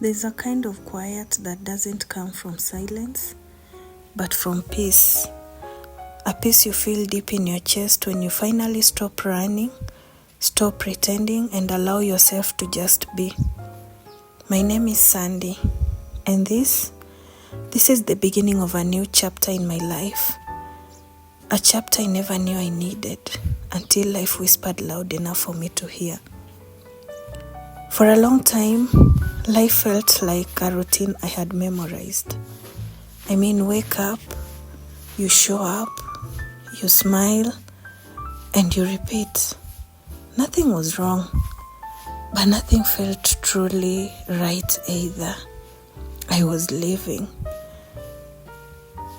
There's a kind of quiet that doesn't come from silence, but from peace. A peace you feel deep in your chest when you finally stop running, stop pretending, and allow yourself to just be. My name is Sandie, and this is the beginning of a new chapter in my life. A chapter I never knew I needed until life whispered loud enough for me to hear. For a long time, life felt like a routine I had memorized. I mean, wake up, you show up, you smile, and you repeat. Nothing was wrong, but nothing felt truly right either. I was living,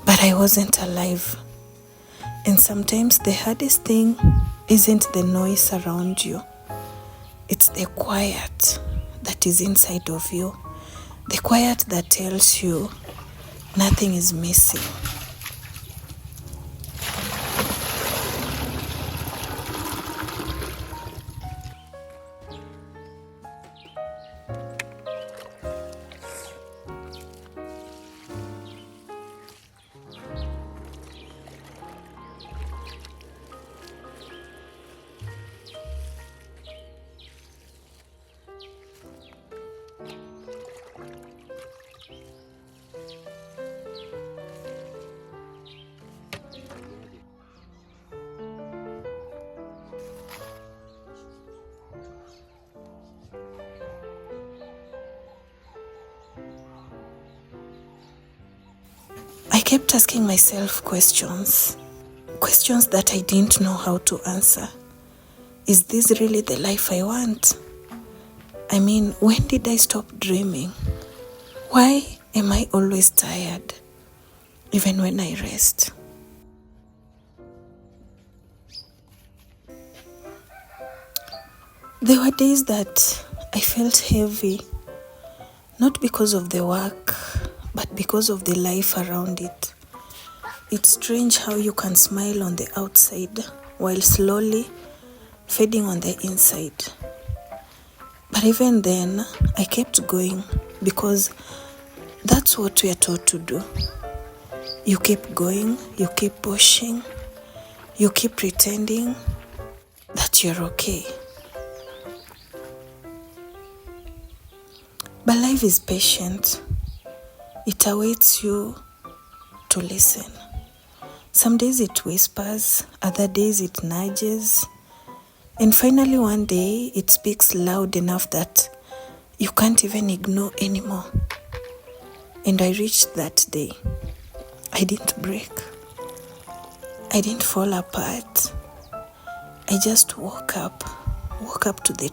but I wasn't alive. And sometimes the hardest thing isn't the noise around you. It's the quiet that is inside of you. The quiet that tells you nothing is missing. I kept asking myself questions that I didn't know how to answer. Is this really the life I want? I mean, when did I stop dreaming? Why am I always tired, even when I rest? There were days that I felt heavy, not because of the work, but because of the life around it. It's strange how you can smile on the outside while slowly fading on the inside. But even then, I kept going because that's what we are taught to do. You keep going, you keep pushing, you keep pretending that you're okay. But life is patient. It awaits you to listen. Some days it whispers, other days it nudges, and finally one day it speaks loud enough that you can't even ignore anymore. And I reached that day. I didn't break. I didn't fall apart. I just woke up to the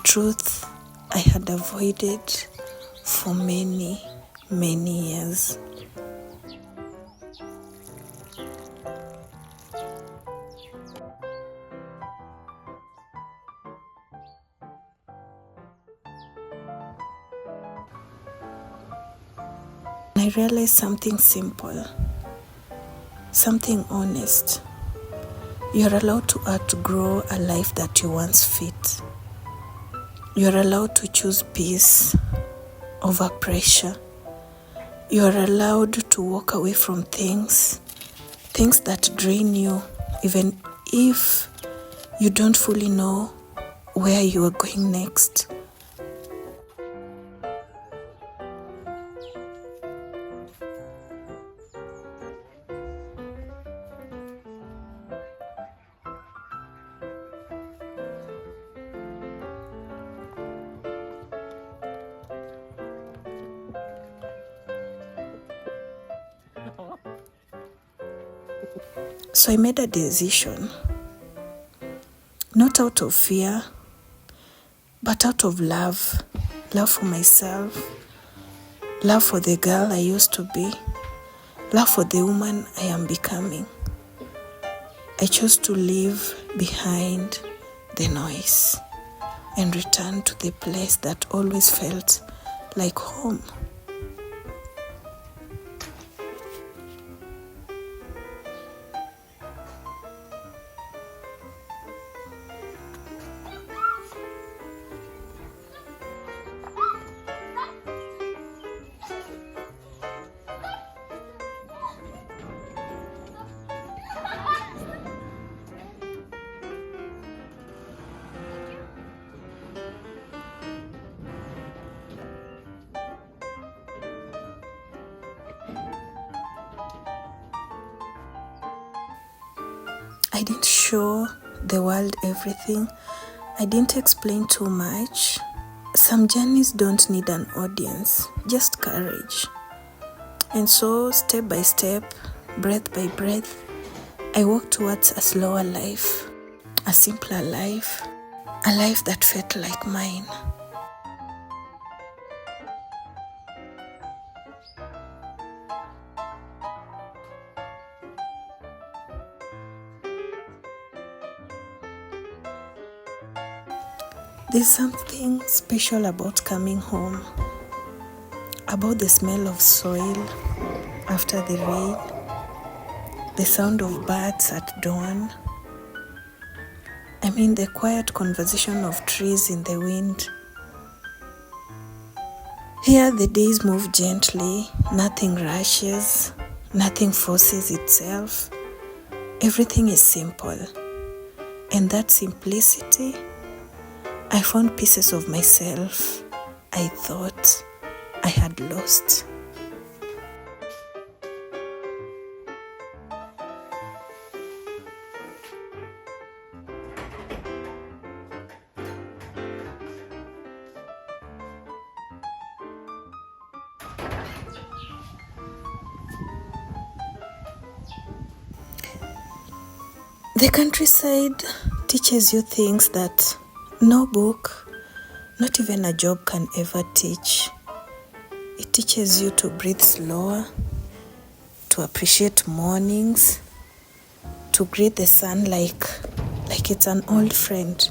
truth I had avoided for many, many years. I realized something simple, something honest. You're allowed to outgrow a life that you once fit. You're allowed to choose peace over pressure. You're allowed to walk away from things that drain you, even if you don't fully know where you are going next. So I made a decision, not out of fear, but out of love. Love for myself, love for the girl I used to be, love for the woman I am becoming. I chose to leave behind the noise and return to the place that always felt like home. I didn't show the world everything. I didn't explain too much. Some journeys don't need an audience, just courage. And so, step by step, breath by breath, I walked towards a slower life, a simpler life, a life that felt like mine. There's something special about coming home, about the smell of soil after the rain, the sound of birds at dawn. The quiet conversation of trees in the wind. Here the days move gently, nothing rushes, nothing forces itself. Everything is simple. And that simplicity, I found pieces of myself I thought I had lost. The countryside teaches you things that no book, not even a job can ever teach. It teaches you to breathe slower, to appreciate mornings, to greet the sun like it's an old friend.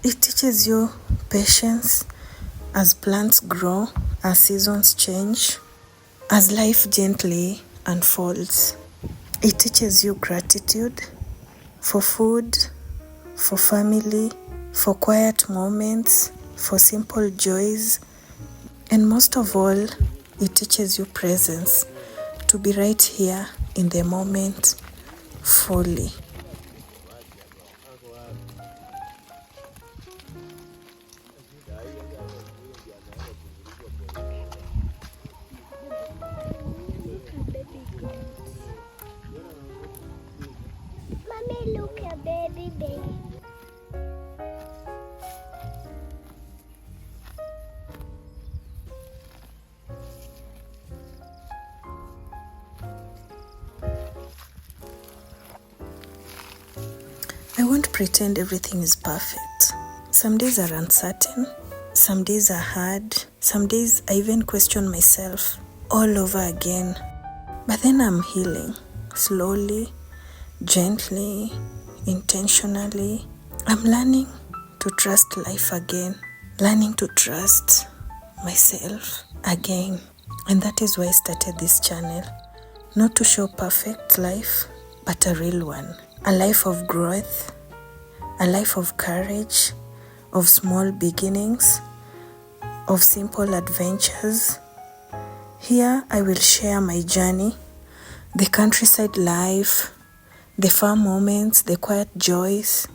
It teaches you patience as plants grow, as seasons change, as life gently unfolds. It teaches you gratitude for food, for family, for quiet moments, for simple joys. And most of all, it teaches you presence, to be right here in the moment fully. Mommy, look at baby. I won't pretend everything is perfect. Some days are uncertain, some days are hard, some days I even question myself all over again. But then I'm healing, slowly, gently, intentionally. I'm learning to trust life again, learning to trust myself again. And that is why I started this channel, not to show perfect life, but a real one. A life of growth, a life of courage, of small beginnings, of simple adventures. Here I will share my journey, the countryside life, the farm moments, the quiet joys,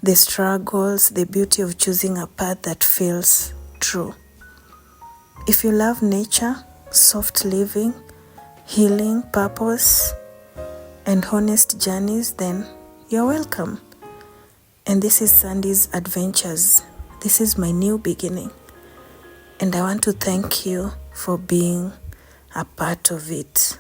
the struggles, the beauty of choosing a path that feels true. If you love nature, soft living, healing, purpose, and honest journeys, then you're welcome. And this is Sandie's Adventures. This is my new beginning. And I want to thank you for being a part of it.